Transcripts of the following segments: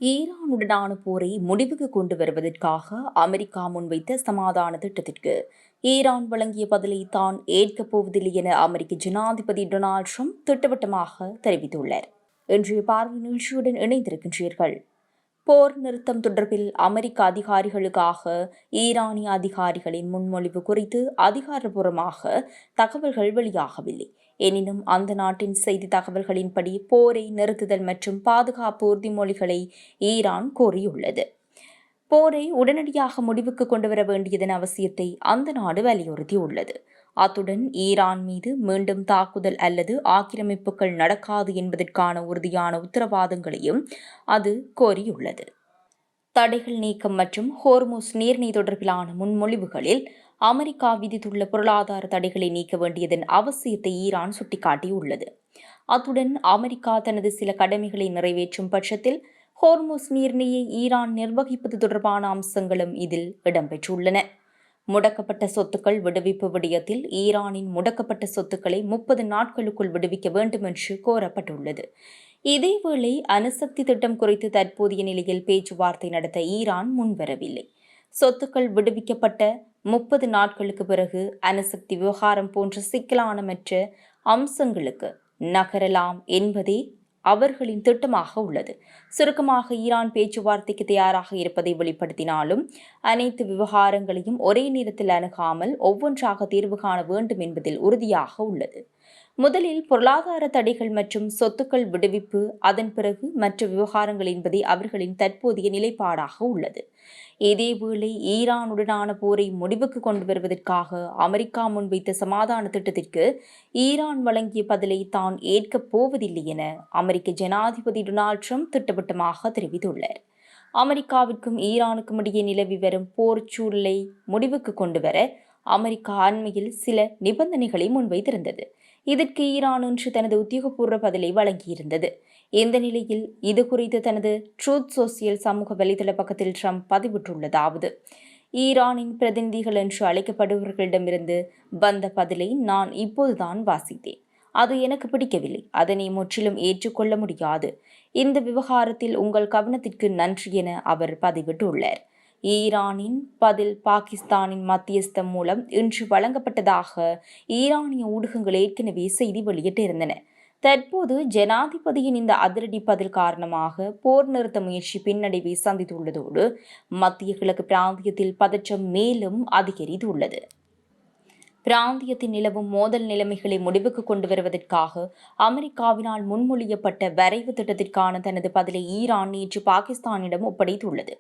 ஈரானுடனான போரை முடிவுக்கு கொண்டு வருவதற்காக அமெரிக்கா முன்வைத்த சமாதான திட்டத்திற்கு ஈரான் வழங்கிய பதிலை தான் ஏற்கப் போவதில்லை என அமெரிக்க ஜனாதிபதி டொனால்ட் ட்ரம்ப் திட்டவட்டமாக தெரிவித்துள்ளார். இன்றைய பார்வை நிகழ்ச்சியுடன் இணைந்திருக்கின்றீர்கள். போர் நிறுத்தம் தொடர்பில் அமெரிக்க அதிகாரிகளுக்காக ஈரானிய அதிகாரிகளின் முன்மொழிவு குறித்து அதிகாரப்பூர்வமாக தகவல்கள் வெளியாகவில்லை. எனினும் அந்த நாட்டின் செய்தி தகவல்களின்படி போரை நிறுத்துதல் மற்றும் பாதுகாப்பு உறுதிமொழிகளை ஈரான் கோரியுள்ளது. போரை உடனடியாக முடிவுக்கு கொண்டுவர வேண்டியதன் அவசியத்தை அந்த நாடு வலியுறுத்தியுள்ளது. அத்துடன் ஈரான் மீது மீண்டும் தாக்குதல் அல்லது ஆக்கிரமிப்புகள் நடக்காது என்பதற்கான உறுதியான உத்தரவாதங்களையும் அது கோரியுள்ளது. தடைகள் நீக்கம் மற்றும் ஹோர்முஸ் நீர்நிலை தொடர்பிலான முன்மொழிவுகளில் அமெரிக்கா விதித்துள்ள பொருளாதார தடைகளை நீக்க வேண்டியதன் அவசியத்தை ஈரான் சுட்டிக்காட்டியுள்ளது. அத்துடன் அமெரிக்கா தனது சில கடமைகளை நிறைவேற்றும் பட்சத்தில் ஹோர்முஸ் நீர்நிலையை ஈரான் நிர்வகிப்பது தொடர்பான அம்சங்களும் இதில் இடம்பெற்றுள்ளன. முடக்கப்பட்ட சொத்துக்கள் விடுவிப்பு விடயத்தில் ஈரானின் முடக்கப்பட்ட சொத்துக்களை 30 நாட்களுக்குள் விடுவிக்க வேண்டும் என்று கோரப்பட்டுள்ளது. இதேவேளை அணுசக்தி திட்டம் குறித்து தற்போதைய நிலையில் பேச்சுவார்த்தை நடத்த ஈரான் முன்வரவில்லை. சொத்துக்கள் விடுவிக்கப்பட்ட 30 நாட்களுக்கு பிறகு அணுசக்தி விவகாரம் போன்ற சிக்கலான மற்ற அம்சங்களுக்கு நகரலாம் என்பதே அவர்களின் திட்டமாக உள்ளது. சுருக்கமாக, ஈரான் பேச்சுவார்த்தைக்கு தயாராக இருப்பதை வெளிப்படுத்தினாலும் அனைத்து விவகாரங்களையும் ஒரே நேரத்தில் அணுகாமல் ஒவ்வொன்றாக தீர்வு காண வேண்டும் என்பதில் உறுதியாக உள்ளது. முதலில் பொருளாதார தடைகள் மற்றும் சொத்துக்கள் விடுவிப்பு, அதன் பிறகு மற்ற விவகாரங்கள் என்பதே அவர்களின் தற்போதைய நிலைப்பாடாக உள்ளது. இதேவேளை ஈரானுடனான போரை முடிவுக்கு கொண்டு வருவதற்காக அமெரிக்கா முன்வைத்த சமாதான திட்டத்திற்கு ஈரான் வழங்கிய பதிலை தான் ஏற்கப் போவதில்லை என அமெரிக்க ஜனாதிபதி டொனால்ட் ட்ரம்ப் திட்டவட்டமாக தெரிவித்துள்ளார். அமெரிக்காவிற்கும் ஈரானுக்கும் இடையே நிலவி வரும் போர் சூழலை முடிவுக்கு கொண்டுவர அமெரிக்கா அண்மையில் சில நிபந்தனைகளை முன்வைத்திருந்தது. இதற்கு ஈரான் இன்று தனது உத்தியோகபூர்வ பதிலை வழங்கியிருந்தது. இந்த நிலையில் இதுகுறித்து தனது ட்ரூத் சோசியல் சமூக வலைதள பக்கத்தில் ட்ரம்ப் பதிவிட்டுள்ளதாவது: ஈரானின் பிரதிநிதிகள் என்று அழைக்கப்படுபவர்களிடமிருந்து வந்த பதிலை நான் இப்போதுதான் வாசித்தேன். அது எனக்கு பிடிக்கவில்லை. அதனை முற்றிலும் ஏற்றுக்கொள்ள முடியாது. இந்த விவகாரத்தில் உங்கள் கவனத்திற்கு நன்றி என அவர் பதிவிட்டுள்ளார். ஈரானின் பதில் பாகிஸ்தானின் மத்தியஸ்தம் மூலம் இன்று வழங்கப்பட்டதாக ஈரானிய ஊடகங்கள் ஏற்கனவே செய்தி வெளியிட்டிருந்தன. தற்போது ஜனாதிபதியின் இந்த அதிரடி பதில் காரணமாக போர் நிறுத்த முயற்சி பின்னடைவை சந்தித்துள்ளதோடு மத்திய கிழக்கு பிராந்தியத்தில் பதற்றம் மேலும் அதிகரித்துள்ளது. பிராந்தியத்தில் நிலவும் மோதல் நிலைமைகளை முடிவுக்கு கொண்டு வருவதற்காக அமெரிக்காவினால் முன்மொழியப்பட்ட வரைவு திட்டத்திற்கான தனது பதிலை ஈரான் நேற்று பாகிஸ்தானிடம் ஒப்படைத்துள்ளது.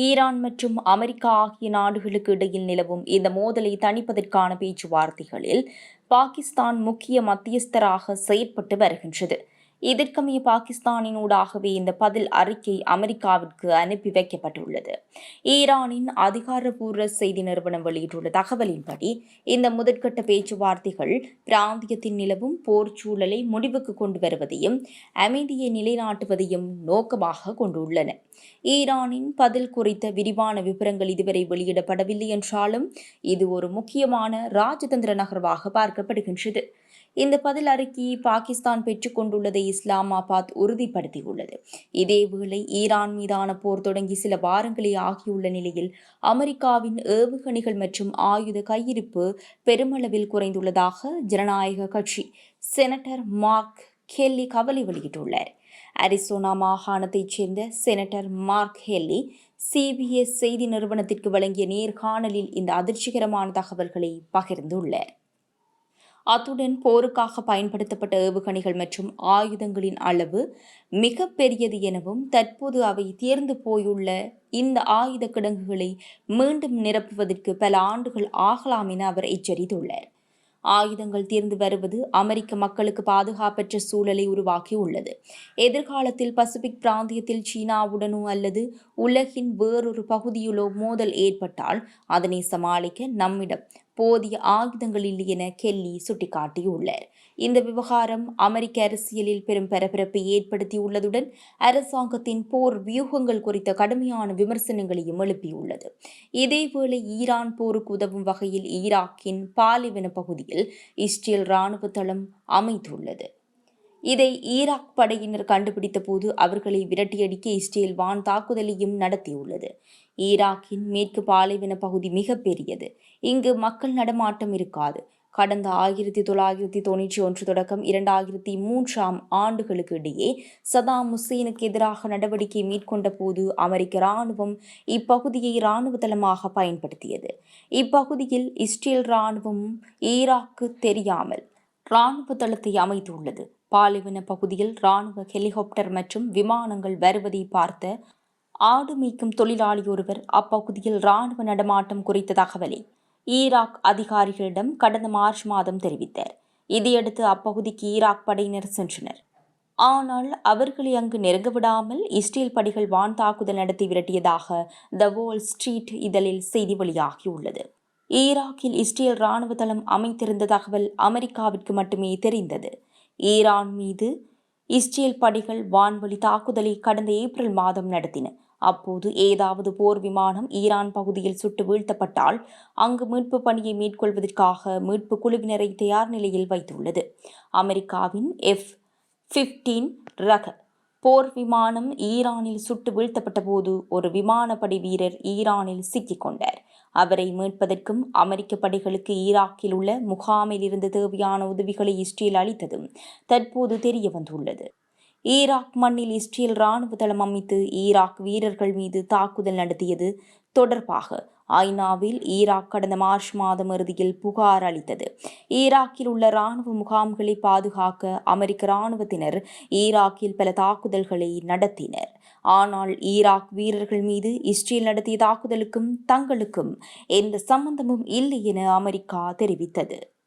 ஈரான் மற்றும் அமெரிக்கா ஆகிய நாடுகளுக்கு இடையில் நிலவும் இந்த மோதலை தணிப்பதற்கான பேச்சுவார்த்தைகளில் பாகிஸ்தான் முக்கிய மத்தியஸ்தராக செயற்பட்டு வருகின்றது. இதற்கமைய பாகிஸ்தானின் ஊடாகவே இந்த பதில் அறிக்கை அமெரிக்காவிற்கு அனுப்பி வைக்கப்பட்டுள்ளது. ஈரானின் அதிகாரப்பூர்வ செய்தி நிறுவனம் வெளியிட்டுள்ள தகவலின்படி இந்த முதற்கட்ட பேச்சுவார்த்தைகள் பிராந்தியத்தில் நிலவும் போர் சூழலை முடிவுக்கு கொண்டு வருவதையும் அமைதியை நிலைநாட்டுவதையும் நோக்கமாக கொண்டுள்ளன. ஈரானின் பதில் குறித்த விரிவான விவரங்கள் இதுவரை வெளியிடப்படவில்லை என்றாலும் இது ஒரு முக்கியமான ராஜதந்திர நகர்வாக பார்க்கப்படுகின்றது. இந்த பதில் அறிக்கையை பாகிஸ்தான் பெற்றுக் கொண்டுள்ளதை இஸ்லாமாபாத் உறுதிப்படுத்தியுள்ளது. இதேவேளை ஈரான் மீதான போர் தொடங்கி சில வாரங்களே ஆகியுள்ள நிலையில் அமெரிக்காவின் ஏவுகணைகள் மற்றும் ஆயுத கையிருப்பு பெருமளவில் குறைந்துள்ளதாக ஜனநாயக கட்சி செனட்டர் மார்க் ஹெல்லி கவலை வெளியிட்டுள்ளார். அரிசோனா மாகாணத்தைச் சேர்ந்த செனட்டர் மார்க் ஹெல்லி சிபிஎஸ் செய்தி நிறுவனத்திற்கு வழங்கிய நேர்காணலில் இந்த அதிர்ச்சிகரமான தகவல்களை பகிர்ந்துள்ளார். அத்துடன் போருக்காக பயன்படுத்தப்பட்ட ஏவுகணைகள் மற்றும் ஆயுதங்களின் அளவு மிக பெரியது எனவும் தற்போது அவை தேர்ந்து போயுள்ள இந்த ஆயுத கிடங்குகளை மீண்டும் நிரப்புவதற்கு பல ஆண்டுகள் ஆகலாம் என அவர் எச்சரித்துள்ளார். ஆயுதங்கள் தீர்ந்து வருவது அமெரிக்க மக்களுக்கு பாதுகாப்பற்ற சூழலை உருவாக்கியுள்ளது. எதிர்காலத்தில் பசிபிக் பிராந்தியத்தில் சீனாவுடனோ அல்லது உலகின் வேறொரு பகுதியிலோ மோதல் ஏற்பட்டால் அதனை சமாளிக்க நம்மிடம் போதிய ஆயுதங்கள் இல்லை என கெல்லி சுட்டிக்காட்டியுள்ளார். இந்த விவகாரம் அமெரிக்க அரசியலில் பெரும் பரபரப்பை ஏற்படுத்தியுள்ளதுடன் அரசாங்கத்தின் போர் வியூகங்கள் குறித்த கடுமையான விமர்சனங்களையும் எழுப்பியுள்ளது. இதேவேளை ஈரான் போருக்கு உதவும் வகையில் ஈராக்கின் பாலைவன பகுதியில் இஸ்ரேல் இராணுவ தளம் அமைத்துள்ளது. இதை ஈராக் படையினர் கண்டுபிடித்த போது அவர்களை விரட்டியடிக்க இஸ்ரேல் வான் தாக்குதலையும் நடத்தியுள்ளது. ஈராக்கின் மேற்கு பாலைவன பகுதி மிக பெரியது. இங்கு மக்கள் நடமாட்டம் இருக்காது. கடந்த 1991 தொடக்கம் 2003 ஆண்டுகளுக்கு இடையே சதாம் ஹுசேனுக்கு எதிராக நடவடிக்கை மேற்கொண்ட போது அமெரிக்க இராணுவம் இப்பகுதியை இராணுவ தளமாக பயன்படுத்தியது. இப்பகுதியில் இஸ்ரேல் இராணுவம் ஈராக்கு தெரியாமல் இராணுவ தளத்தை அமைத்துள்ளது. பாலைவன பகுதியில் இராணுவ ஹெலிகாப்டர் மற்றும் விமானங்கள் வருவதை பார்த்த ஆடு மீட்கும் தொழிலாளி ஒருவர் அப்பகுதியில் இராணுவ நடமாட்டம் குறித்த தகவலை ஈராக் அதிகாரிகளிடம் கடந்த மார்ச் மாதம் தெரிவித்தார். இதையடுத்து அப்பகுதிக்கு ஈராக் படையினர் சென்றனர். ஆனால் அவர்களை அங்கு நெருங்க விடாமல் இஸ்ரேல் படைகள் வான் தாக்குதல் நடத்தி விரட்டியதாக த வால் ஸ்ட்ரீட் இதழில் செய்தி வெளியாகியுள்ளது. ஈராக்கில் இஸ்ரேல் இராணுவ தளம் அமைத்திருந்த தகவல் அமெரிக்காவிற்கு மட்டுமே தெரிந்தது. ஈரான் மீது இஸ்ரேல் படைகள் வான்வழி தாக்குதலை கடந்த ஏப்ரல் மாதம் நடத்தின. அப்போது ஏதாவது போர் விமானம் ஈரான் பகுதியில் சுட்டு வீழ்த்தப்பட்டால் அங்கு மீட்பு பணியை மேற்கொள்வதற்காக மீட்பு குழுவினரை தயார் நிலையில் வைத்துள்ளது. அமெரிக்காவின் F-15 ரக போர் விமானம் ஈரானில் சுட்டு வீழ்த்தப்பட்ட போது ஒரு விமானப்படை வீரர் ஈரானில் சிக்கிக் கொண்டார். அவரை மீட்பதற்கும் அமெரிக்க படைகளுக்கு ஈராக்கில் உள்ள முகாமில் இருந்து தேவையான உதவிகளை இஸ்ரேல் அளித்ததும் தற்போது தெரிய வந்துள்ளது. ஈராக் மண்ணில் இஸ்ரேல் இராணுவ தளம் அமைத்து ஈராக் வீரர்கள் மீது தாக்குதல் நடத்தியது தொடர்பாக ஐநாவில் ஈராக் கடந்த மார்ச் மாதம் இறுதியில் புகார் அளித்தது. ஈராக்கில் உள்ள இராணுவ முகாம்களை பாதுகாக்க அமெரிக்க இராணுவத்தினர் ஈராக்கில் பல தாக்குதல்களை நடத்தினர். ஆனால் ஈராக் வீரர்கள் மீது இஸ்ரேல் நடத்திய தாக்குதலுக்கும் தங்களுக்கும் எந்த சம்பந்தமும் இல்லை என அமெரிக்கா தெரிவித்தது.